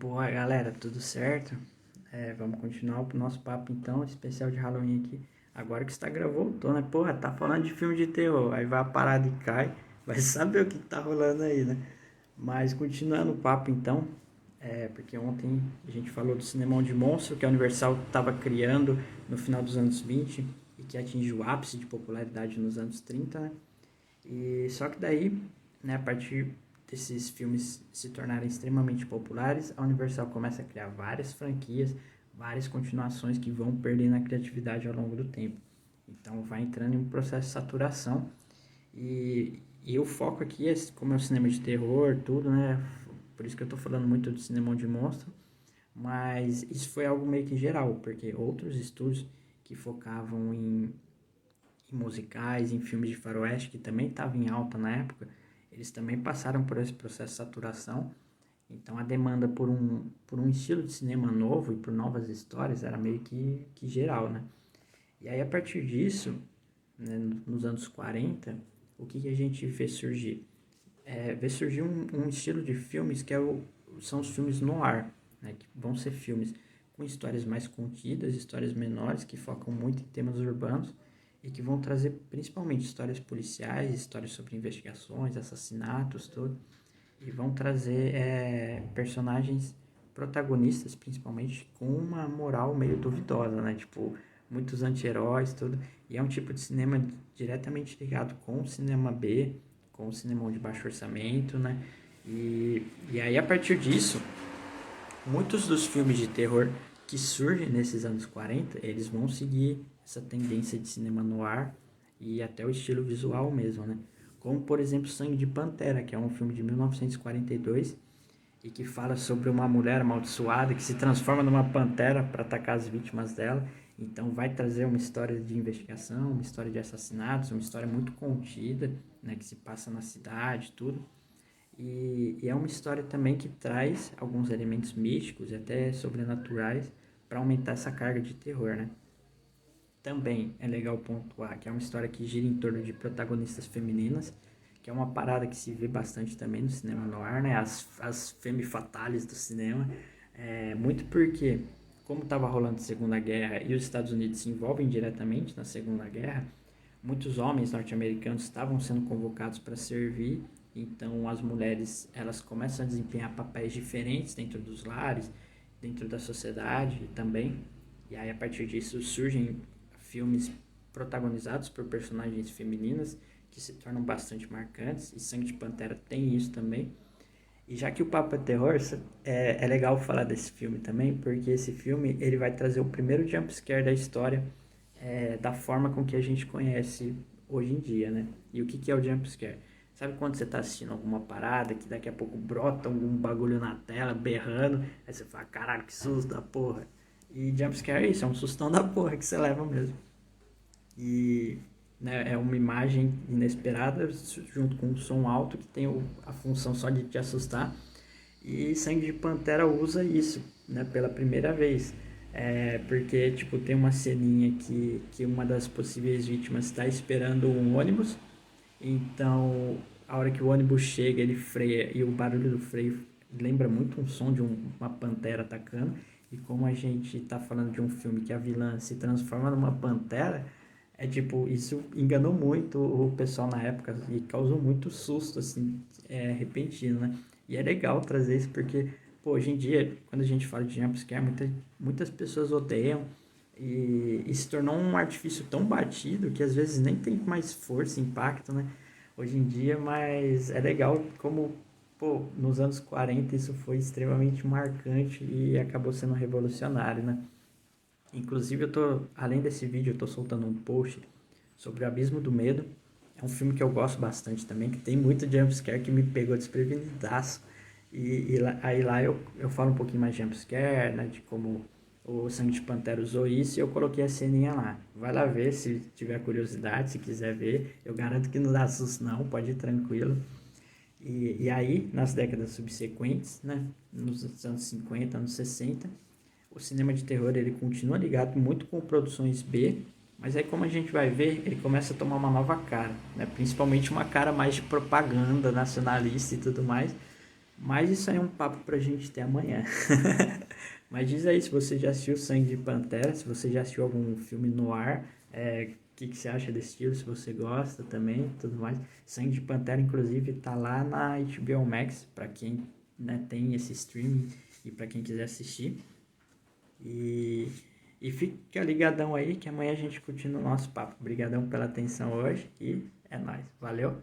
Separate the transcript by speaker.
Speaker 1: Boa, galera, tudo certo? Vamos continuar o nosso papo então, especial de Halloween aqui. Agora que o Instagram voltou, né? Porra, tá falando de filme de terror, aí vai a parada e cai, vai saber o que tá rolando aí, né? Mas continuando o papo então, porque ontem a gente falou do Cinemão de Monstro que a Universal estava criando no final dos anos 20 e que atingiu o ápice de popularidade nos anos 30, né? E só que daí, né, a partir desses filmes se tornarem extremamente populares, a Universal começa a criar várias franquias, várias continuações que vão perdendo a criatividade ao longo do tempo. Então vai entrando em um processo de saturação e o foco aqui é como é o cinema de terror, tudo, né? Por isso que eu tô falando muito do cinema de monstro, mas isso foi algo meio que geral, porque outros estúdios que focavam em musicais, em filmes de faroeste, que também estavam em alta na época, eles também passaram por esse processo de saturação. Então a demanda por um estilo de cinema novo e por novas histórias era meio que geral, né? E aí a partir disso, né, nos anos 40, o que a gente vê surgir? Vê surgir um estilo de filmes que são os filmes noir, né? Que vão ser filmes com histórias mais contidas, histórias menores, que focam muito em temas urbanos e que vão trazer principalmente histórias policiais, histórias sobre investigações, assassinatos, tudo. E vão trazer personagens protagonistas, principalmente, com uma moral meio duvidosa, né? Tipo, muitos anti-heróis, tudo. E é um tipo de cinema diretamente ligado com o cinema B, com o cinema de baixo orçamento, né? E aí, a partir disso, muitos dos filmes de terror que surgem nesses anos 40, eles vão seguir essa tendência de cinema noir e até o estilo visual mesmo, né? Como, por exemplo, Sangue de Pantera, que é um filme de 1942 e que fala sobre uma mulher amaldiçoada que se transforma numa pantera para atacar as vítimas dela. Então vai trazer uma história de investigação, uma história de assassinatos, uma história muito contida, né, que se passa na cidade, tudo. E é uma história também que traz alguns elementos místicos e até sobrenaturais para aumentar essa carga de terror, né? Também é legal pontuar que é uma história que gira em torno de protagonistas femininas, que é uma parada que se vê bastante também no cinema noir, né? As femme fatales do cinema. Muito porque, como estava rolando a Segunda Guerra e os Estados Unidos se envolvem diretamente na Segunda Guerra, muitos homens norte-americanos estavam sendo convocados para servir, então as mulheres elas começam a desempenhar papéis diferentes dentro dos lares, dentro da sociedade também, e aí a partir disso surgem filmes protagonizados por personagens femininas que se tornam bastante marcantes, e Sangue de Pantera tem isso também. E já que o papo é terror, é legal falar desse filme também, porque esse filme ele vai trazer o primeiro jumpscare da história, da forma com que a gente conhece hoje em dia, né? E o que é o jumpscare? Sabe quando você tá assistindo alguma parada que daqui a pouco brota algum bagulho na tela, berrando, aí você fala, caralho, que susto da porra. E jumpscare é isso, é um sustão da porra que você leva mesmo. E né, é uma imagem inesperada junto com um som alto que tem a função só de te assustar. E Sangue de Pantera usa isso, né, pela primeira vez. Porque tipo, tem uma ceninha que uma das possíveis vítimas está esperando um ônibus. Então, a hora que o ônibus chega, ele freia e o barulho do freio lembra muito um som de uma pantera atacando. E como a gente tá falando de um filme que a vilã se transforma numa pantera, tipo, isso enganou muito o pessoal na época e causou muito susto, assim, repentino, né? E é legal trazer isso porque, pô, hoje em dia, quando a gente fala de jumpscare, muitas pessoas odeiam e se tornou um artifício tão batido que às vezes nem tem mais força, impacto, né? Hoje em dia, mas é legal como, pô, nos anos 40 isso foi extremamente marcante e acabou sendo revolucionário, né? Inclusive, além desse vídeo, eu tô soltando um post sobre o Abismo do Medo. É um filme que eu gosto bastante também, que tem muito jumpscare que me pegou desprevenidaço. Aí lá eu falo um pouquinho mais de jumpscare, né, de como o Sangue de Pantera usou isso, e eu coloquei a ceninha lá. Vai lá ver se tiver curiosidade, se quiser ver. Eu garanto que não dá susto não, pode ir tranquilo. E aí, nas décadas subsequentes, né, nos anos 50, anos 60, o cinema de terror ele continua ligado muito com produções B, mas aí como a gente vai ver, ele começa a tomar uma nova cara, né? Principalmente uma cara mais de propaganda nacionalista e tudo mais, Mas isso aí é um papo pra gente ter amanhã. Mas diz aí se você já assistiu Sangue de Pantera, se você já assistiu algum filme noir, o que você acha desse estilo, se você gosta também, tudo mais. Sangue de Pantera, inclusive, tá lá na HBO Max, pra quem, né, tem esse streaming e pra quem quiser assistir. E, e fica ligadão aí que amanhã a gente continua o nosso papo. Obrigadão pela atenção hoje e é nóis. Valeu!